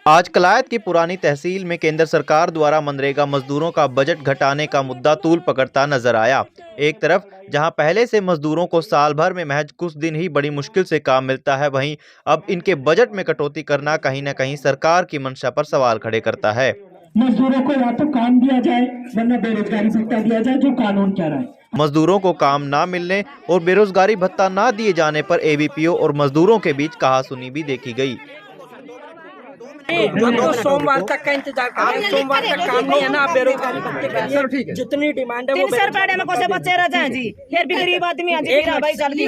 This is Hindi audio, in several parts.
आज कलायत की पुरानी तहसील में केंद्र सरकार द्वारा मनरेगा मजदूरों का बजट घटाने का मुद्दा तूल पकड़ता नजर आया। एक तरफ जहां पहले से मजदूरों को साल भर में महज कुछ दिन ही बड़ी मुश्किल से काम मिलता है, वहीं अब इनके बजट में कटौती करना कहीं न कहीं सरकार की मंशा पर सवाल खड़े करता है। मजदूरों को या तो काम दिया जाए वरना बेरोजगारी भत्ता दिया जाए, जो कानून कह रहा है। मजदूरों को काम ना मिलने और बेरोजगारी भत्ता ना दिए जाने पर एबीपीओ और मजदूरों के बीच कहासुनी भी देखी गई। हम तो सोमवार तक का इंतजार कर रहे हैं। सोमवार तक काम नहीं है ना, आप बेरोजगारी भत्ते के लिए जितनी डिमांड है वो सर पाड़े में कोसे बच्चे रह जाएं जी, फिर भी गरीब आदमी हैं जी, मेरा भाई जल्दी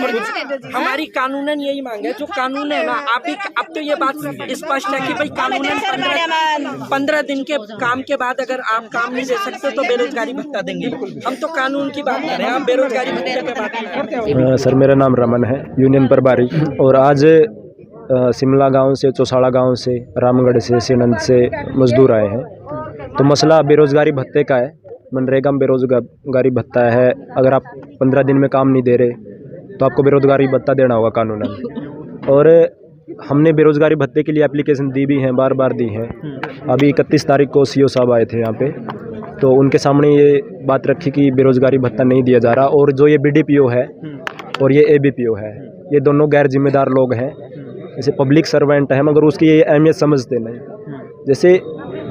हमारी कानूनन यही मांग है। जो कानून है ना, आप भी अब तो ये बात स्पष्ट है कि भाई कानूनन 15 दिन के काम के बाद अगर आप काम नहीं दे सकते तो बेरोजगारी भत्ता देंगे। हम तो कानून की बात कर रहे हैं, आप बेरोजगारी भत्ते पे बात करते हैं। सर मेरा नाम रमन है, यूनियन प्रभारी। और आज शिमला गांव से, चौसाड़ा गांव से, रामगढ़ से, सीनंद से मजदूर आए हैं। तो मसला बेरोज़गारी भत्ते का है। मनरेगा में बेरोज़गारी भत्ता है, अगर आप 15 दिन में काम नहीं दे रहे तो आपको बेरोज़गारी भत्ता देना होगा कानूनन। और हमने बेरोज़गारी भत्ते के लिए एप्लीकेशन दी भी हैं, बार बार दी हैं। अभी 31 तारीख को सीओ साहब आए थे यहाँ पे, तो उनके सामने ये बात रखी कि बेरोज़गारी भत्ता नहीं दिया जा रहा। और जो ये बीडीपीओ है और ये एबीपीओ है, ये दोनों गैर जिम्मेदार लोग हैं। जैसे पब्लिक सर्वेंट है मगर उसकी ये अहमियत समझते नहीं। जैसे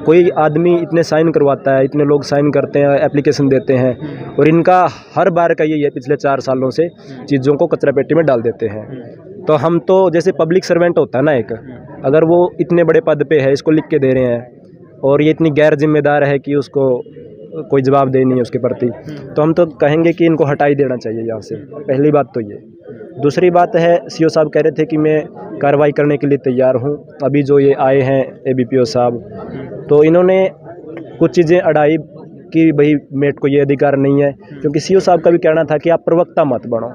कोई आदमी इतने साइन करवाता है, इतने लोग साइन करते हैं, एप्लीकेशन देते हैं, और इनका हर बार का यही है, पिछले 4 सालों से चीज़ों को कचरा पेटी में डाल देते हैं। तो हम तो जैसे पब्लिक सर्वेंट होता है ना एक, अगर वो इतने बड़े पद पे है, इसको लिख के दे रहे हैं और ये इतनी गैर जिम्मेदार है कि उसको कोई जवाबदेही नहीं है उसके प्रति, तो हम तो कहेंगे कि इनको हटा ही देना चाहिए यहाँ से। पहली बात तो ये। दूसरी बात है, सीओ साहब कह रहे थे कि मैं कार्रवाई करने के लिए तैयार हूँ। अभी जो ये आए हैं एबीपीओ साहब, तो इन्होंने कुछ चीज़ें अड़ाई कि भाई मेट को ये अधिकार नहीं है, क्योंकि सीओ साहब का भी कहना था कि आप प्रवक्ता मत बनो।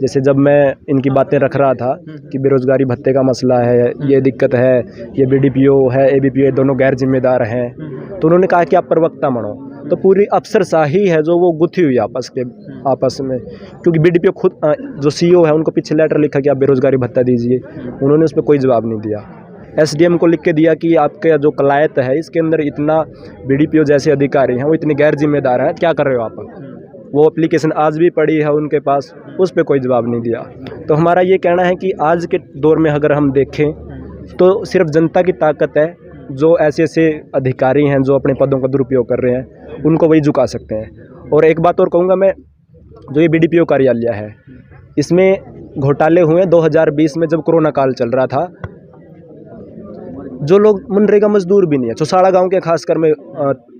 जैसे जब मैं इनकी बातें रख रहा था कि बेरोज़गारी भत्ते का मसला है, ये दिक्कत है, ये बीडीपीओ है, एबीपीओ दोनों गैर जिम्मेदार हैं, तो उन्होंने कहा कि आप प्रवक्ता बनो। तो पूरी अफसरशाही है जो वो गुथी हुई आपस में, क्योंकि बीडीपीओ खुद जो सीईओ है उनको पीछे लेटर लिखा कि आप बेरोज़गारी भत्ता दीजिए, उन्होंने उस पर कोई जवाब नहीं दिया। एसडीएम को लिख के दिया कि आपके जो कलायत है इसके अंदर इतना बीडीपीओ जैसे अधिकारी हैं वो इतने गैर जिम्मेदार हैं, क्या कर रहे हो आप। वो एप्लीकेशन आज भी पड़ी है उनके पास, उस पर कोई जवाब नहीं दिया। तो हमारा ये कहना है कि आज के दौर में अगर हम देखें तो सिर्फ जनता की ताकत है, जो ऐसे ऐसे अधिकारी हैं जो अपने पदों का दुरुपयोग कर रहे हैं उनको वही झुका सकते हैं। और एक बात और कहूँगा मैं, जो ये बीडीपीओ कार्यालय है इसमें घोटाले हुए 2020 में, जब कोरोना काल चल रहा था। जो लोग मनरेगा मजदूर भी नहीं है, चौसाड़ा गांव के खासकर मैं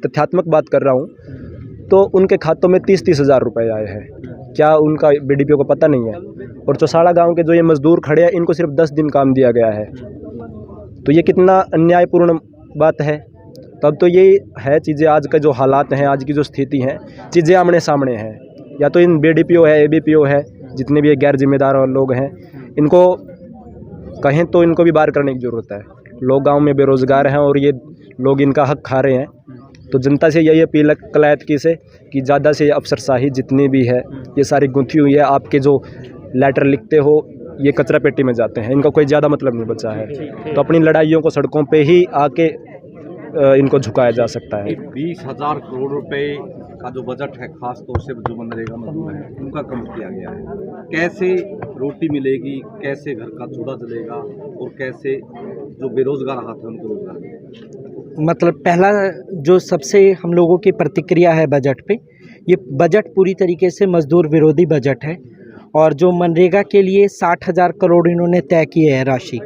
तथ्यात्मक बात कर रहा हूँ, तो उनके खातों में 30-30 हज़ार रुपये आए हैं। क्या उनका बीडीपीओ को पता नहीं है? और चौसाड़ा गांव के जो ये मजदूर खड़े हैं इनको सिर्फ 10 दिन काम दिया गया है। तो ये कितना अन्यायपूर्ण बात है। तब तो ये है चीज़ें, आज का जो हालात हैं, आज की जो स्थिति है, चीज़ें आमने सामने हैं। या तो इन बीडीपीओ है, एबीपीओ है, जितने भी ये गैर जिम्मेदार लोग हैं, इनको कहें तो इनको भी बाहर करने की ज़रूरत है। लोग गांव में बेरोज़गार हैं और ये लोग इनका हक खा रहे हैं। तो जनता से यही अपील है कलायत की से कि ज़्यादा से अफसरशाही जितनी भी है ये सारी गुंथी हुई है। आपके जो लेटर लिखते हो ये कचरा पेटी में जाते हैं, इनका कोई ज़्यादा मतलब नहीं बचा है। तो अपनी लड़ाइयों को सड़कों पे ही आके इनको झुकाया जा सकता है। 20,000 करोड़ रुपए का जो बजट है, खास तौर से जो मनरेगा मजदूर है उनका कम किया गया है। कैसे रोटी मिलेगी, कैसे घर का चूल्हा जलेगा और कैसे जो बेरोजगार हाथ है उनको रोजगार मिलेगा। मतलब पहला जो सबसे हम लोगों की प्रतिक्रिया है बजट पे, ये बजट पूरी तरीके से मजदूर विरोधी बजट है। और जो मनरेगा के लिए 60,000 करोड़ इन्होंने तय की है राशि,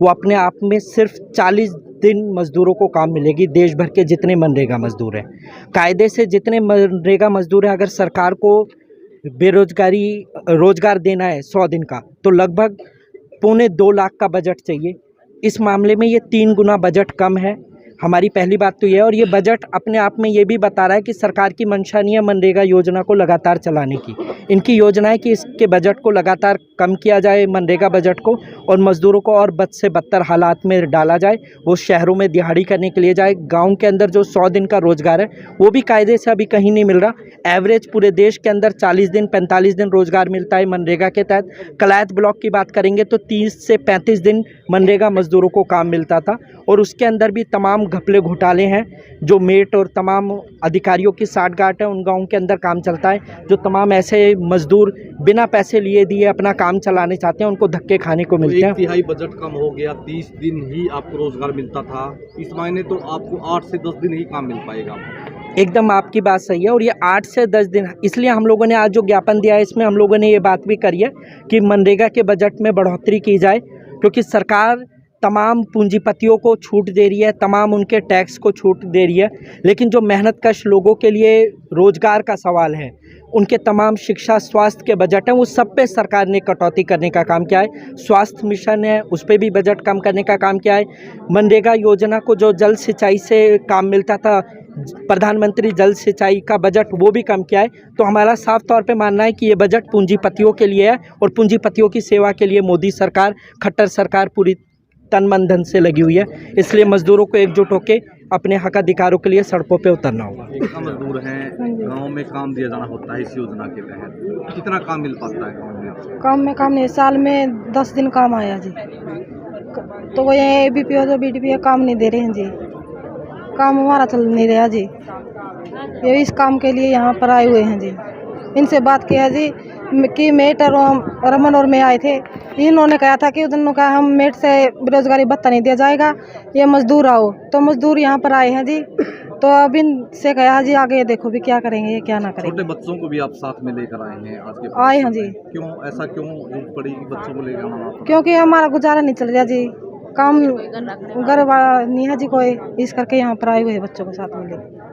वो अपने आप में सिर्फ 40 दिन मज़दूरों को काम मिलेगी। देश भर के जितने मनरेगा मज़दूर हैं, कायदे से जितने मनरेगा मज़दूर हैं, अगर सरकार को रोज़गार देना है 100 दिन का, तो लगभग 2.25 लाख का बजट चाहिए। इस मामले में ये 3 गुना बजट कम है। हमारी पहली बात तो ये है। और ये बजट अपने आप में ये भी बता रहा है कि सरकार की मंशा नहीं है मनरेगा योजना को लगातार चलाने की। इनकी योजना है कि इसके बजट को लगातार कम किया जाए, मनरेगा बजट को, और मज़दूरों को और बद से बदतर हालात में डाला जाए। वो शहरों में दिहाड़ी करने के लिए जाए। गांव के अंदर जो 100 दिन का रोज़गार है वो भी कायदे से अभी कहीं नहीं मिल रहा। एवरेज पूरे देश के अंदर 40 दिन 45 दिन रोज़गार मिलता है मनरेगा के तहत। कलायत ब्लॉक की बात करेंगे तो 30 से 35 दिन मनरेगा मज़दूरों को काम मिलता था, और उसके अंदर भी तमाम घपले घोटाले हैं। जो मेट और तमाम अधिकारियों की साठगांठ है, उन गाँव के अंदर काम चलता है। जो तमाम ऐसे मज़दूर बिना पैसे लिए दिए अपना काम चलाने चाहते हैं, उनको धक्के खाने को मिलते हैं। 1/3 बजट कम हो गया, 30 दिन ही आपको रोजगार मिलता था, इस महीने तो आपको 8 से 10 दिन ही काम मिल पाएगा। एकदम आपकी बात सही है। और ये 8 से 10 दिन, इसलिए हम लोगों ने आज जो ज्ञापन दिया है इसमें हम लोगों ने ये बात भी करी है कि मनरेगा के बजट में बढ़ोतरी की जाए, क्योंकि सरकार तमाम पूंजीपतियों को छूट दे रही है, तमाम उनके टैक्स को छूट दे रही है, लेकिन जो मेहनतकश लोगों के लिए रोज़गार का सवाल है, उनके तमाम शिक्षा स्वास्थ्य के बजट हैं, उस सब पे सरकार ने कटौती करने का काम किया है। स्वास्थ्य मिशन है, उस पे भी बजट कम करने का काम किया है। मनरेगा योजना को जो जल सिंचाई से काम मिलता था, प्रधानमंत्री जल सिंचाई का बजट, वो भी कम किया है। तो हमारा साफ तौर पे मानना है कि ये बजट पूंजीपतियों के लिए है, और पूंजीपतियों की सेवा के लिए मोदी सरकार, खट्टर सरकार पूरी तन मन धन से लगी हुई है। इसलिए मज़दूरों को एकजुट होकर अपने हक अधिकारों के लिए सड़कों पे उतरना होगा। कितना मजदूर हैं, गांव में काम दिया जाना होता है इस योजना के तहत, कितना काम मिल पाता है गांव में? काम नहीं, साल में 10 दिन काम आया जी। तो वो ये ABP जो BDP काम नहीं दे रहे हैं जी, काम हमारा चल नहीं रहा जी। ये इस काम के लिए यहाँ पर आए हुए हैं जी। इनसे बात किया जी कि मेट और रमन और मैं आए थे, इन्होंने कहा था कि उन्होंने कहा हम मेट से बेरोजगारी भत्ता नहीं दिया जाएगा, ये मजदूर आओ। तो मजदूर यहाँ पर आए हैं जी। तो अब इनसे कहा जी आगे देखो भी क्या करेंगे क्या ना करेंगे। छोटे बच्चों को भी आप साथ में लेकर आए हैं आज के? आए हैं जी। क्यों ऐसा क्यों जरूरत पड़ी कि बच्चों को लेकर आना? क्योंकि हमारा गुजारा नहीं चल रहा जी, काम घर वाला नहीं है जी कोई, इस करके यहाँ पर आए हुए बच्चों के साथ में।